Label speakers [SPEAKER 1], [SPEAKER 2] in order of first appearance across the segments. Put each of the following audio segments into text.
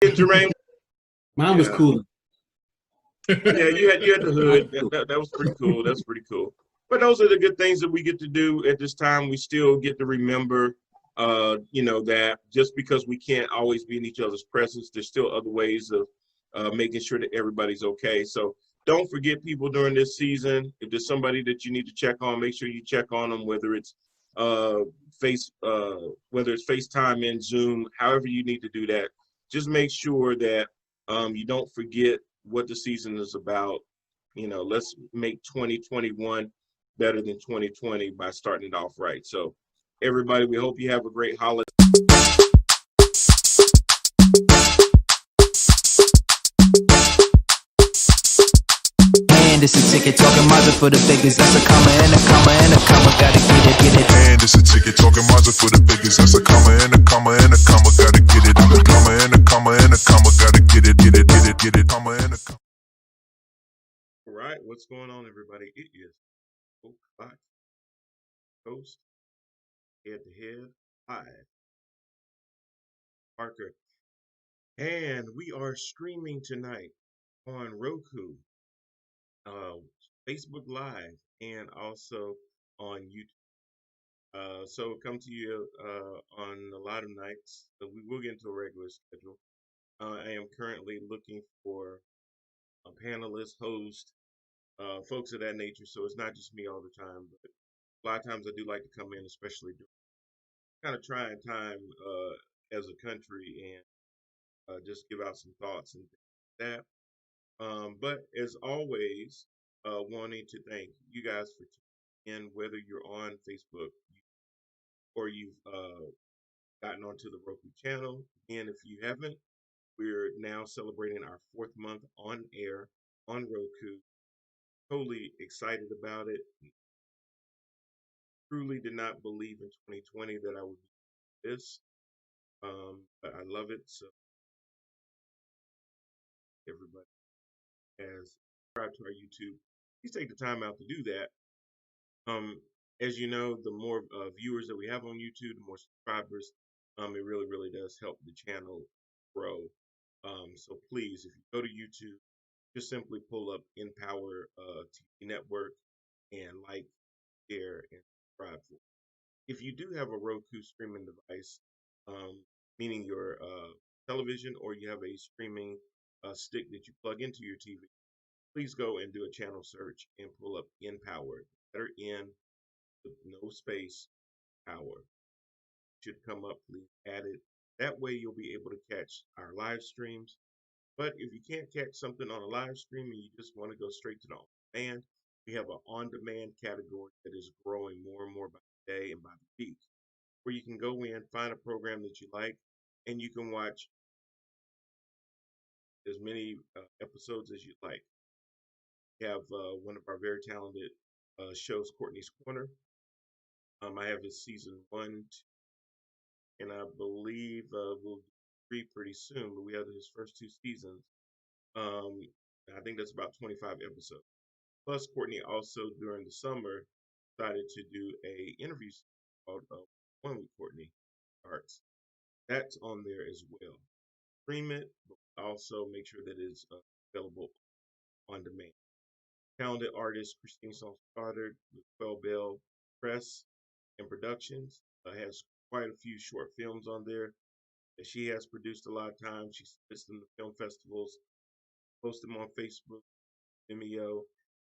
[SPEAKER 1] Jermaine?
[SPEAKER 2] Mine was
[SPEAKER 1] Yeah.
[SPEAKER 2] cool.
[SPEAKER 1] Yeah, you had the hood. That was pretty cool. That's pretty cool. But those are the good things that we get to do at this time. We still get to remember, that just because we can't always be in each other's presence, there's still other ways of making sure that everybody's okay. So don't forget people during this season. If there's somebody that you need to check on, make sure you check on them, uh, whether it's FaceTime and Zoom, however you need to do that. Just make sure that you don't forget what the season is about. Let's make 2021 better than 2020 by starting it off right. So, everybody, we hope you have a great holiday.
[SPEAKER 3] And it's a ticket talking Mazda for the biggest. That's a comma and a comma and a comma. Gotta get it.
[SPEAKER 4] And it's a ticket talking Mazda for the biggest. That's a comma and a comma and a comma. Gotta get it. I'm a comma and a comma and a comma. Gotta get it. Comma and a comma.
[SPEAKER 1] All right, what's going on, everybody? It is Oak Clock Coast, head to head, live, Parker. And we are streaming tonight on Roku, Facebook Live, and also on YouTube. So come to you on a lot of nights. We will get into a regular schedule. I am currently looking for a panelist, host, folks of that nature. So it's not just me all the time, but a lot of times I do like to come in, especially during kind of trying time as a country, and just give out some thoughts and things like that. But as always, wanting to thank you guys for tuning in, whether you're on Facebook or you've gotten onto the Roku channel. And if you haven't, we're now celebrating our 4th month on air on Roku. Totally excited about it. Truly did not believe in 2020 that I would do this, but I love it. So everybody has subscribed to our YouTube. Please take the time out to do that. As you know, the more viewers that we have on YouTube, the more subscribers. It really, really does help the channel grow. So please, if you go to YouTube, just simply pull up Empower TV Network and like, share, and subscribe. If you do have a Roku streaming device, meaning your television, or you have a streaming stick that you plug into your TV, please go and do a channel search and pull up Empower. Letter N with no space, Power. Should come up, please add it. That way you'll be able to catch our live streams. But if you can't catch something on a live stream and you just want to go straight to the on-demand, we have an on-demand category that is growing more and more by the day and by the week, where you can go in, find a program that you like, and you can watch as many episodes as you like. We have one of our very talented shows, Courtney's Corner. I have his season 1, 2, and I believe we'll do 3 pretty soon, but we have his first 2 seasons. I think that's about 25 episodes. Plus, Courtney also during the summer decided to do a interview called One with Courtney Arts. That's on there as well. Stream it, but also make sure that it's available on demand. Talented artist Christine Stoddard with 12 Bell Press and Productions has quite a few short films on there that she has produced a lot of times. She submits them to film festivals, posts them on Facebook, Vimeo,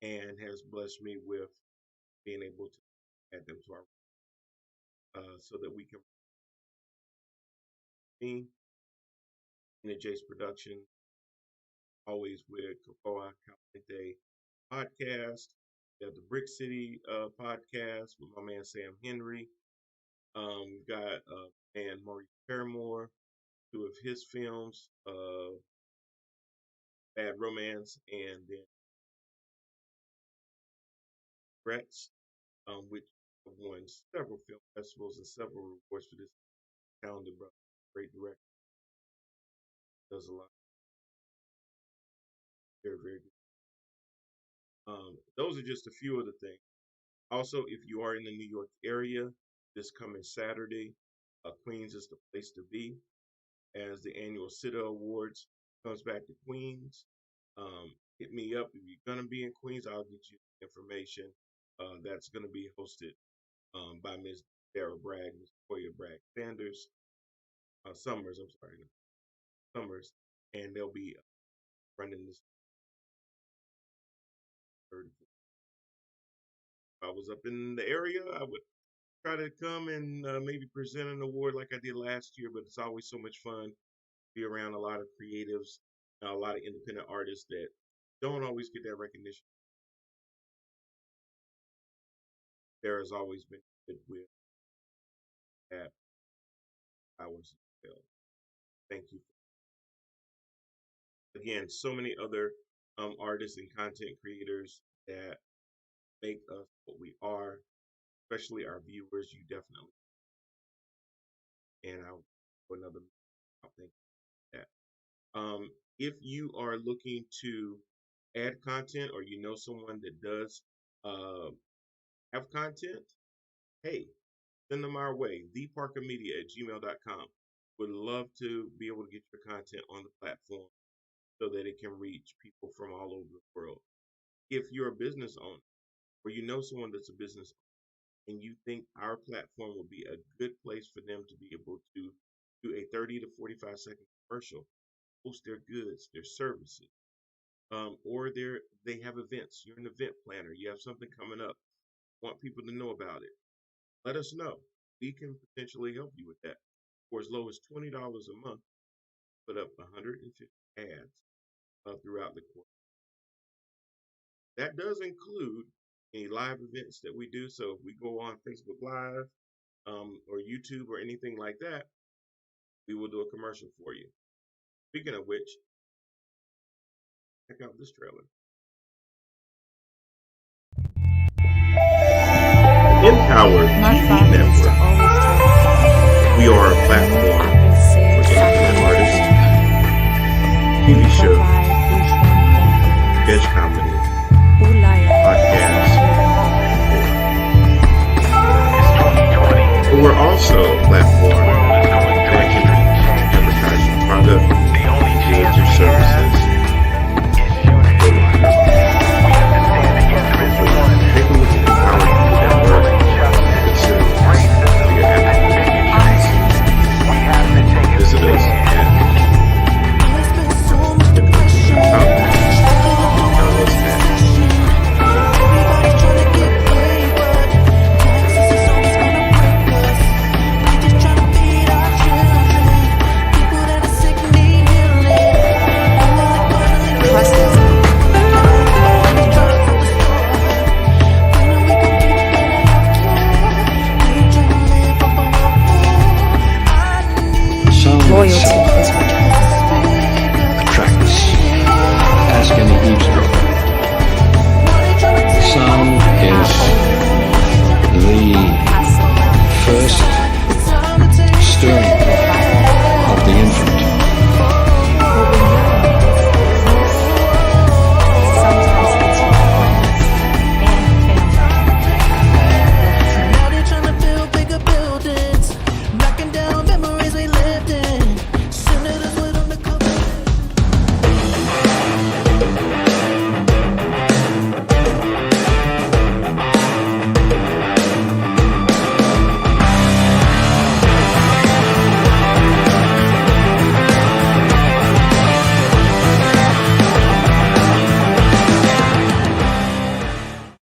[SPEAKER 1] and has blessed me with being able to add them to our so that we can me in a Jace production, always with Kapoa Caliente podcast. We have the Brick City podcast with my man Sam Henry. We've got and Maurice Paramore, 2 of his films, Bad Romance and then Regrets, which have won several film festivals and several awards for this talented brother, great director. Does a lot, very, very good. Those are just a few of the things. Also, if you are in the New York area, this coming Saturday, Queens is the place to be as the annual CITA Awards comes back to Queens. Hit me up if you're gonna be in Queens. I'll get you information. That's gonna be hosted by Ms. Dara Bragg, Ms. Toya Bragg Sanders, Summers. I'm sorry, no, Summers, and they'll be running this. If I was up in the area, I would try to come and maybe present an award like I did last year. But it's always so much fun to be around a lot of creatives, a lot of independent artists that don't always get that recognition. There has always been good with that. I was thank you again. So many other artists and content creators that make us what we are, especially our viewers. You definitely, and I'll for another. I'll thank you for that. If you are looking to add content or you know someone that does uh, have content, hey, send them our way. theparkermedia@gmail.com. Would love to be able to get your content on the platform so that it can reach people from all over the world. If you're a business owner or you know someone that's a business owner and you think our platform will be a good place for them to be able to do a 30 to 45-second commercial, post their goods, their services, or they have events. You're an event planner. You have something coming up. Want people to know about it. Let us know. We can potentially help you with that. For as low as $20 a month, put up 150 ads throughout the quarter. That does include any live events that we do. So if we go on Facebook Live or YouTube or anything like that, we will do a commercial for you. Speaking of which, check out this trailer. Empower TV Network. We are a platform for independent artists, TV shows, sketch comedy, podcasts. But we're also a platform that can advertise your product, goods, or services. Take a look at Empower TV Network. Consider for your applications. Visit us at
[SPEAKER 2] Loyalty is what
[SPEAKER 5] attracts. Ask any eavesdropper. Sound is the first stirring of the infant.
[SPEAKER 2] Now they're trying to build bigger buildings, knocking down memories we lived in. Senators with undercover.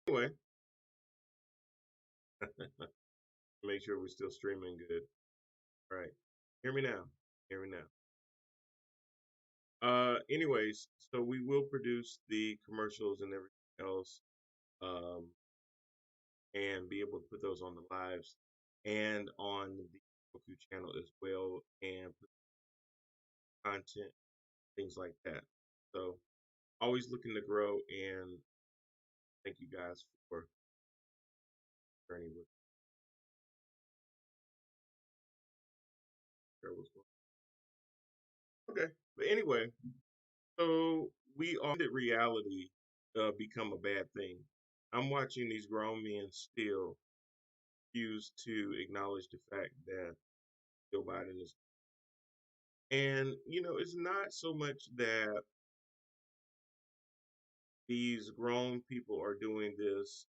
[SPEAKER 1] Anyway, make sure we're still streaming good. All right. Hear me now. Hear me now. Anyways, so we will produce the commercials and everything else, um, and be able to put those on the lives and on the Roku channel as well, and put content, things like that. So always looking to grow, and thank you guys for journey with Okay, but anyway, so we all did reality become a bad thing. I'm watching these grown men still refuse to acknowledge the fact that Joe Biden is And, it's not so much that these grown people are doing this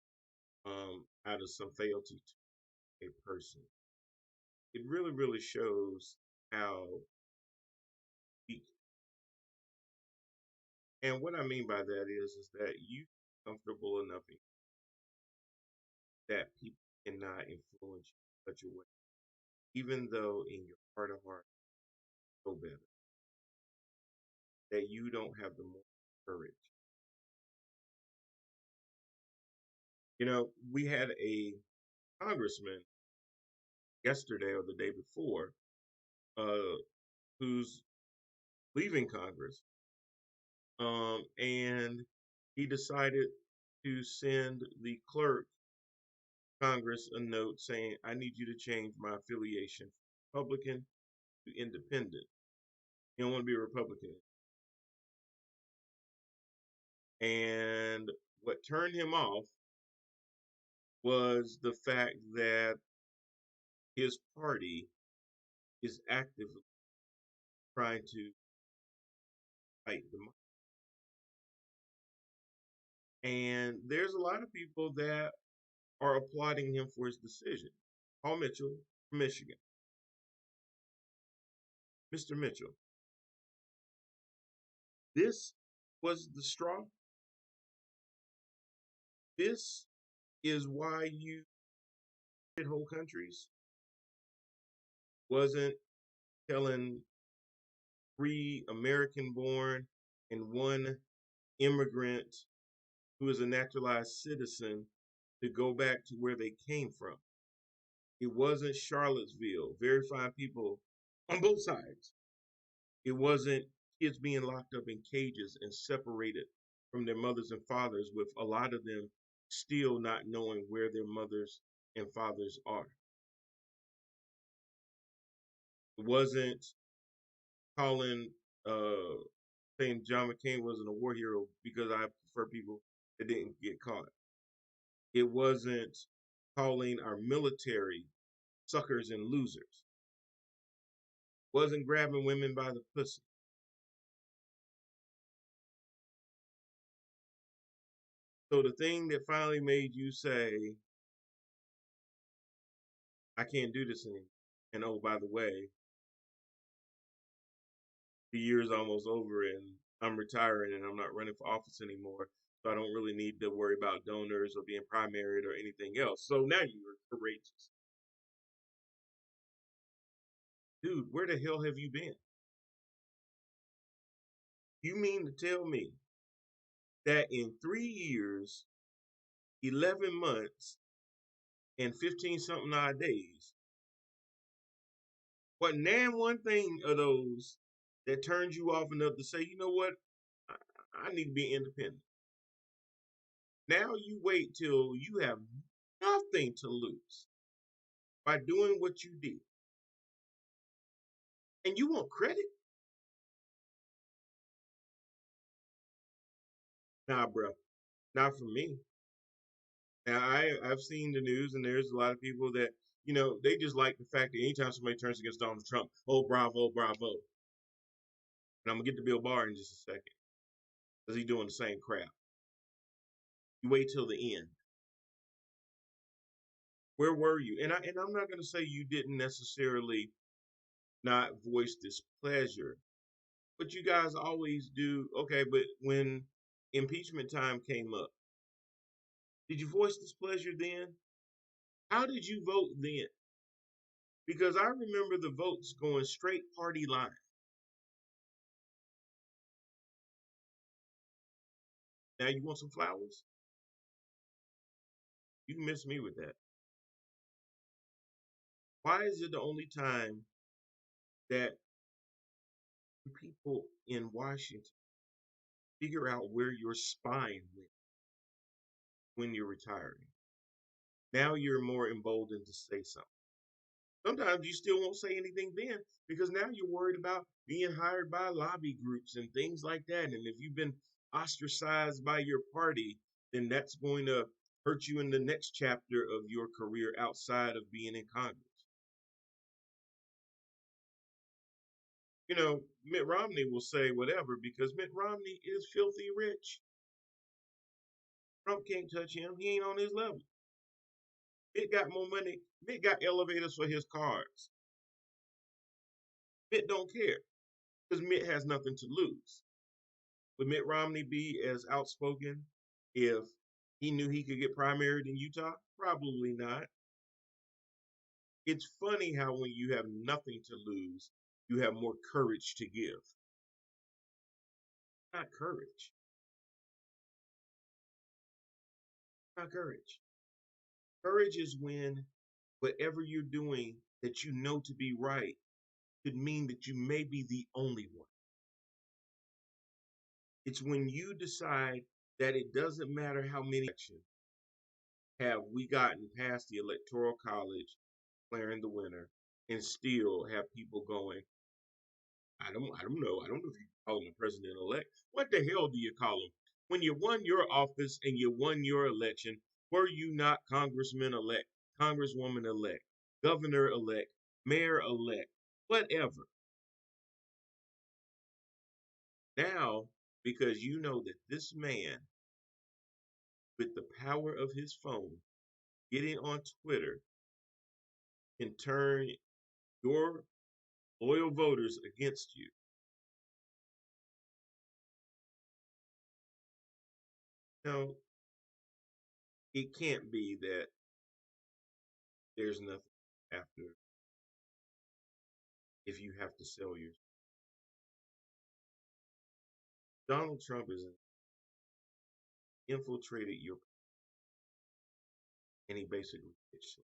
[SPEAKER 1] out of some fealty to a person. It really, really shows how weak. And what I mean by that is that you comfortable enough that people cannot influence you in such a way, even though in your heart of heart, you know better, that you don't have the moral courage. We had a congressman yesterday or the day before uh, who's leaving Congress, and he decided to send the clerk of Congress a note saying, "I need you to change my affiliation from Republican to Independent. You don't want to be a Republican." And what turned him off was the fact that his party is actively trying to fight the money. And there's a lot of people that are applauding him for his decision. Paul Mitchell from Michigan. Mr. Mitchell, this was the straw. This is why you did whole countries wasn't telling 3 American born and 1 immigrant who is a naturalized citizen to go back to where they came from. It wasn't Charlottesville, very fine people on both sides. It wasn't kids being locked up in cages and separated from their mothers and fathers, with a lot of them still not knowing where their mothers and fathers are. It wasn't calling, saying John McCain wasn't a war hero because I prefer people that didn't get caught. It wasn't calling our military suckers and losers. It wasn't grabbing women by the pussy. So the thing that finally made you say, "I can't do this anymore," and oh, by the way, the year's almost over and I'm retiring and I'm not running for office anymore, so I don't really need to worry about donors or being primaried or anything else. So now you're courageous. Dude, where the hell have you been? You mean to tell me that in 3 years, 11 months, and 15 something odd days, what nan one thing of those that turns you off enough to say, you know what, I need to be independent. Now you wait till you have nothing to lose by doing what you did. And you want credit? Nah, bro, not from me. Now I've seen the news, and there's a lot of people that they just like the fact that anytime somebody turns against Donald Trump, oh bravo, bravo. And I'm gonna get to Bill Barr in just a second, because he's doing the same crap. You wait till the end. Where were you? And I'm not gonna say you didn't necessarily not voice displeasure, but you guys always do. Okay, but when impeachment time came up, did you voice displeasure then? How did you vote then? Because I remember the votes going straight party line. Now you want some flowers? You can miss me with that. Why is it the only time that people in Washington figure out where your spine went when you're retiring? Now you're more emboldened to say something. Sometimes you still won't say anything then because now you're worried about being hired by lobby groups and things like that. And if you've been ostracized by your party, then that's going to hurt you in the next chapter of your career outside of being in Congress. You know, Mitt Romney will say whatever because Mitt Romney is filthy rich. Trump can't touch him. He ain't on his level. Mitt got more money. Mitt got elevators for his cars. Mitt don't care because Mitt has nothing to lose. Would Mitt Romney be as outspoken if he knew he could get primaried in Utah? Probably not. It's funny how when you have nothing to lose, you have more courage to give. Not courage. Not courage. Courage is when whatever you're doing that you know to be right could mean that you may be the only one. It's when you decide that it doesn't matter how many elections have we gotten past the electoral college declaring the winner and still have people going, I don't know. I don't know if you call him a president elect. What the hell do you call him? When you won your office and you won your election, were you not congressman elect, congresswoman elect, governor elect, mayor elect, whatever? Now, because you know that this man, with the power of his phone, getting on Twitter, can turn your loyal voters against you. No, it can't be that there's nothing after if you have to sell your. Donald Trump has infiltrated your, and he basically pitched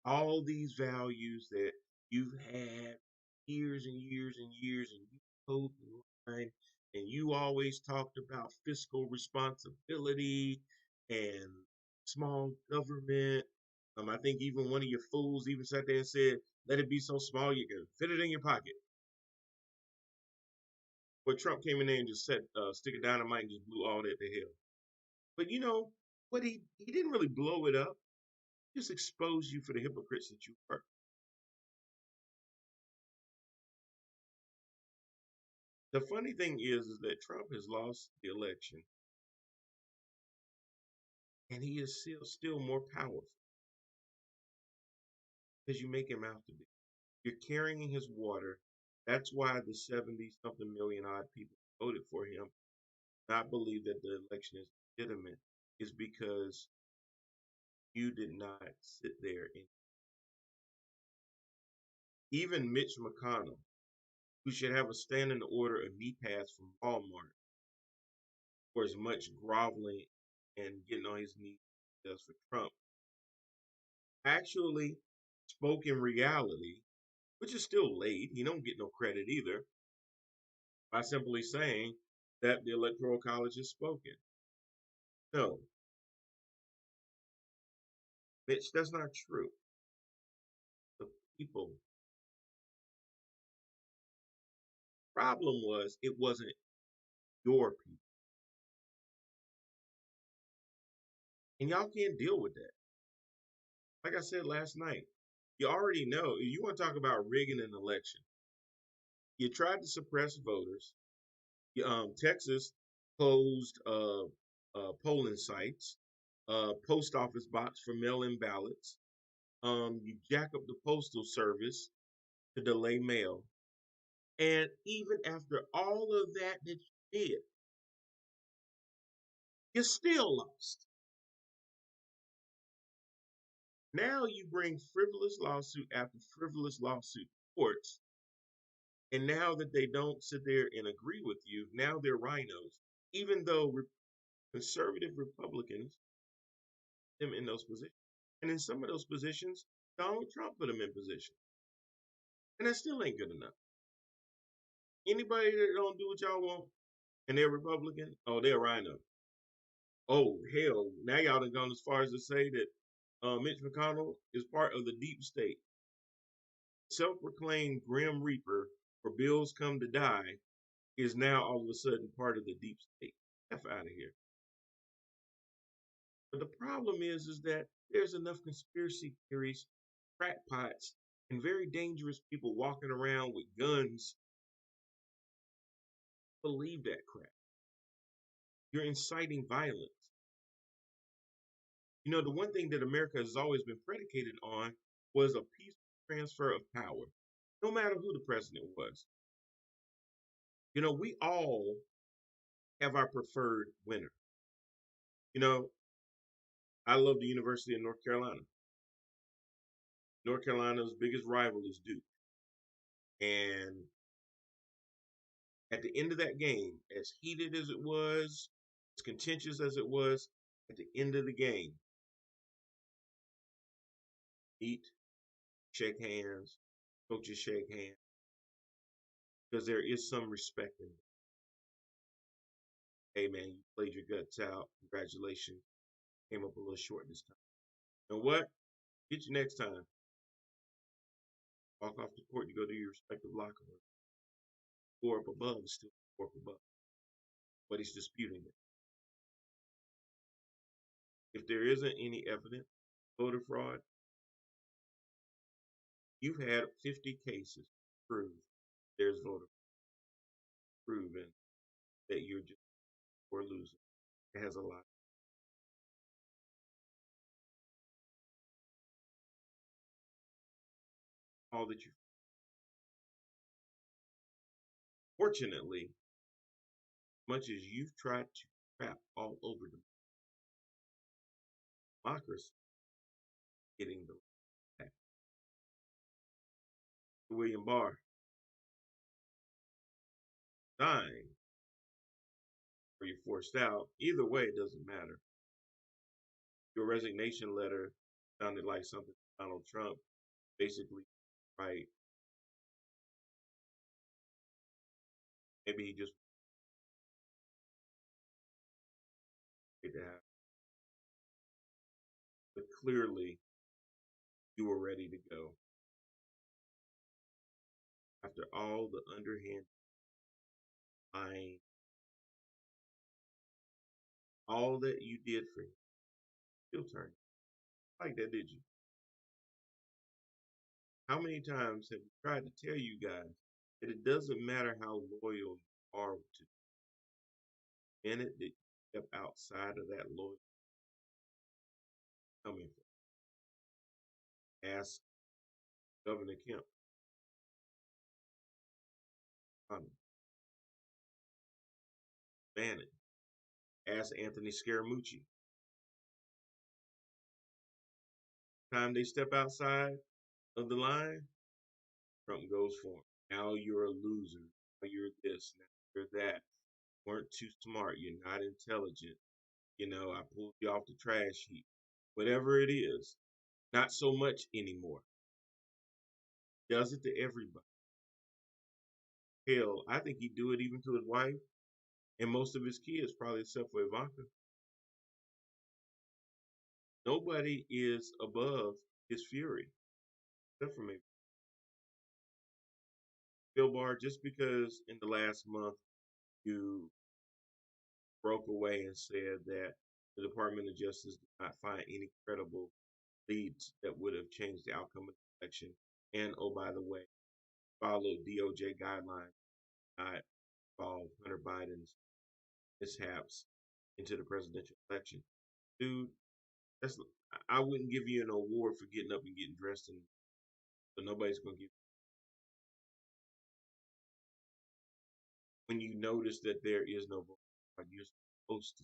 [SPEAKER 1] all these values that you've had years and years and years, and you told the line, and you always talked about fiscal responsibility and small government. I think even one of your fools even sat there and said, "Let it be so small you can fit it in your pocket." But Trump came in there and just said, "Stick of dynamite," and just blew all that to hell. But you know what? He didn't really blow it up. He just exposed you for the hypocrites that you were. The funny thing is that Trump has lost the election, and he is still more powerful because you make him out to be. You're carrying his water. That's why the 70 something million odd people voted for him, not believe that the election is legitimate, is because you did not sit there. And even Mitch McConnell, who should have a standing order of knee pads from Walmart for as much groveling and getting on his knees as for Trump, actually spoke in reality, which is still late. He don't get no credit either, by simply saying that the Electoral College has spoken. No, Mitch, that's not true. The people. Problem was, it wasn't your people. And y'all can't deal with that. Like I said last night, you already know, you want to talk about rigging an election. You tried to suppress voters. Texas closed polling sites, post office box for mail-in ballots. You jack up the postal service to delay mail. And even after all of that you did, you still lost. Now you bring frivolous lawsuit after frivolous lawsuit to courts. And now that they don't sit there and agree with you, now they're rhinos. Even though conservative Republicans put them in those positions. And in some of those positions, Donald Trump put them in position. And that still ain't good enough. Anybody that don't do what y'all want and they're Republican, oh, they're a rhino. Oh, hell, now y'all done gone as far as to say that Mitch McConnell is part of the deep state. Self-proclaimed Grim Reaper for bills come to die is now all of a sudden part of the deep state. F out of here. But the problem is that there's enough conspiracy theories, crackpots and very dangerous people walking around with guns believe that crap. You're inciting violence. You know, the one thing that America has always been predicated on was a peaceful transfer of power, no matter who the president was. You know, we all have our preferred winner. You know, I love the University of North Carolina. North Carolina's biggest rival is Duke. And at the end of that game, as heated as it was, as contentious as it was, at the end of the game, eat, shake hands, coaches shake hands, because there is some respect in it. Hey man, you played your guts out. Congratulations. Came up a little short this time. You know what? Get you next time. Walk off the court, you go to your respective locker room. Score up above is still score up above. But he's disputing it. If there isn't any evidence of voter fraud, you've had 50 cases prove there's voter fraud, proven that you're just or losing. It has a lot. All that you. Fortunately, much as you've tried to crap all over democracy, getting the back. William Barr dying or you're forced out. Either way, it doesn't matter. Your resignation letter sounded like something Donald Trump basically right. Maybe he just wanted to have. But clearly, you were ready to go. After all the underhand lying, all that you did for him, still turned like that, did you? How many times have we tried to tell you guys that it doesn't matter how loyal you are to the minute that you step outside of that loyalty coming from? Ask Governor Kemp. Bannon. Ask Anthony Scaramucci. Time they step outside of the line, Trump goes for him. Now you're a loser. Now you're this. Now you're that. Weren't too smart. You're not intelligent. You know, I pulled you off the trash heap. Whatever it is, not so much anymore. Does it to everybody. Hell, I think he'd do it even to his wife and most of his kids, probably except for Ivanka. Nobody is above his fury, except for me. Bill Barr, just because in the last month you broke away and said that the Department of Justice did not find any credible leads that would have changed the outcome of the election, and oh, by the way, followed DOJ guidelines, not involve Hunter Biden's mishaps into the presidential election. Dude, that's I wouldn't give you an award for getting up and getting dressed, but nobody's gonna give. When you notice that there is no vote, you're supposed to.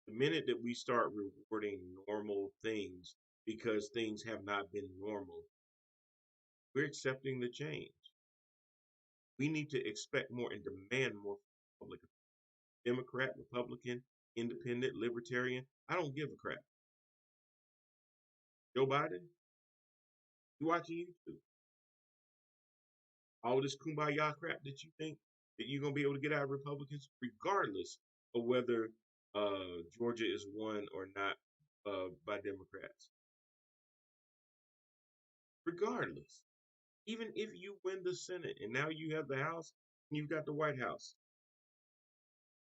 [SPEAKER 1] The minute that we start rewarding normal things because things have not been normal, we're accepting the change. We need to expect more and demand more from the public. Democrat, Republican, Independent, Libertarian, I don't give a crap. Joe Biden, you watching YouTube. All this kumbaya crap that you think that you're going to be able to get out of Republicans, regardless of whether Georgia is won or not by Democrats. Regardless. Even if you win the Senate and now you have the House and you've got the White House,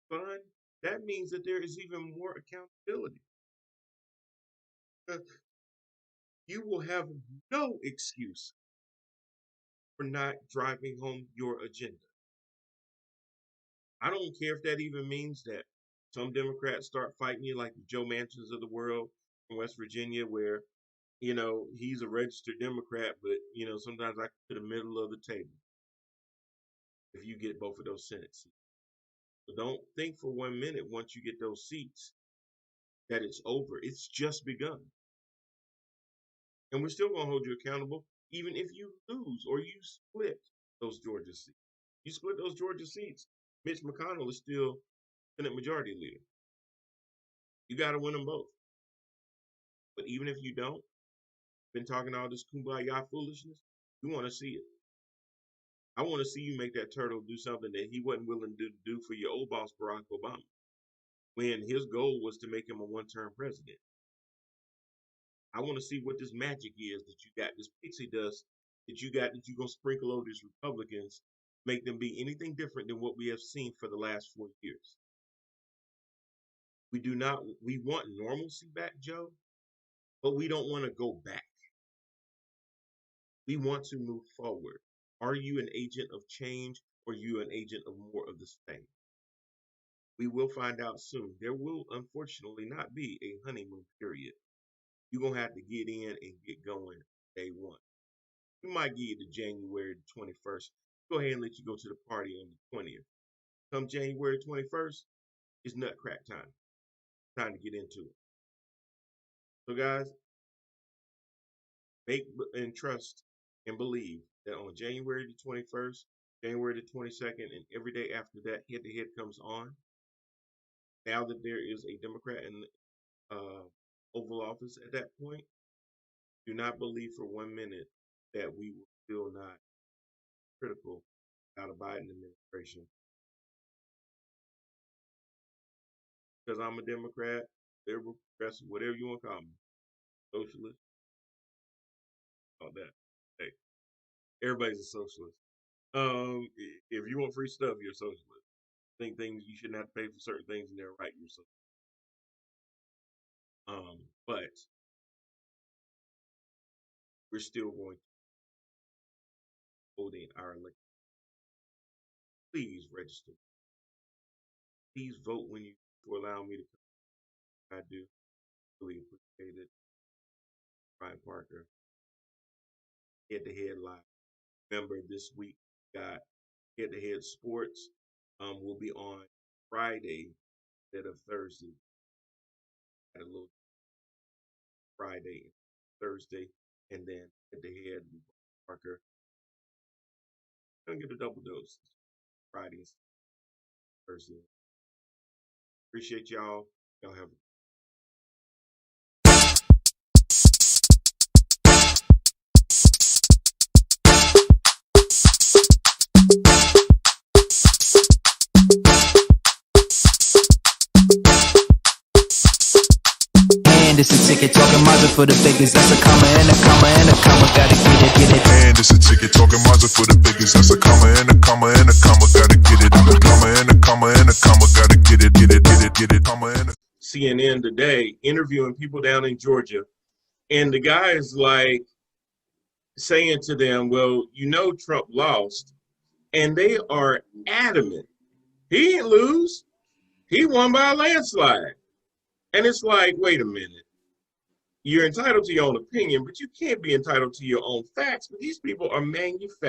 [SPEAKER 1] fine, that means that there is even more accountability. you will have no excuse for not driving home your agenda. I don't care if that even means that some Democrats start fighting you like the Joe Manchins of the world in West Virginia, where, he's a registered Democrat, but, sometimes I get to the middle of the table if you get both of those Senate seats. So don't think for 1 minute once you get those seats that it's over. It's just begun. And we're still going to hold you accountable even if you lose or you split those Georgia seats. You split those Georgia seats, Mitch McConnell is still Senate Majority Leader. You got to win them both. But even if you don't, been talking all this kumbaya foolishness, you want to see it. I want to see you make that turtle do something that he wasn't willing to do for your old boss, Barack Obama, when his goal was to make him a one-term president. I want to see what this magic is that you got, this pixie dust that you got, that you're going to sprinkle over these Republicans, make them be anything different than what we have seen for the last 4 years. We want normalcy back, Joe, but we don't want to go back. We want to move forward. Are you an agent of change, or are you an agent of more of the same? We will find out soon. There will unfortunately not be a honeymoon period. You're going to have to get in and get going day one. We might give you to January the 21st. Go ahead and let you go to the party on the 20th. Come January 21st, it's nutcrack time. Time to get into it. So guys, make and trust and believe that on January the 21st, January the 22nd, and every day after that, head-to-head comes on. Now that there is a Democrat in Oval Office at that point, do not believe for 1 minute that we will still not critical about a Biden administration. Because I'm a Democrat, liberal, progressive, whatever you want to call me, socialist, all that. Hey, everybody's a socialist. If you want free stuff, you're a socialist. Think things you shouldn't have to pay for certain things and they're right, you're a socialist. But we're still going to holding our election. Please register. Please vote when you allow me to come. I do really appreciate it. Brian Parker, head-to-head live. Remember, this week we got head-to-head sports. Will be on Friday instead of Thursday. Got a little Friday, Thursday, and then head-to-head with Parker. Gonna get a double dose. Fridays, Thursday. Appreciate y'all. Y'all have
[SPEAKER 3] And it's a ticket talking Mazda for the biggest. That's a comma and a comma and a comma. Gotta get it.
[SPEAKER 4] And it's a ticket talking Mazda for the biggest. That's a comma and a comma and a comma. Gotta get it. A comma and a comma and a comma. Gotta get it. Comma and a.
[SPEAKER 1] CNN today interviewing people down in Georgia, and the guy is like saying to them, well, Trump lost, and they are adamant he didn't lose, he won by a landslide. And it's like, wait a minute, you're entitled to your own opinion, but you can't be entitled to your own facts. But these people are manufacturing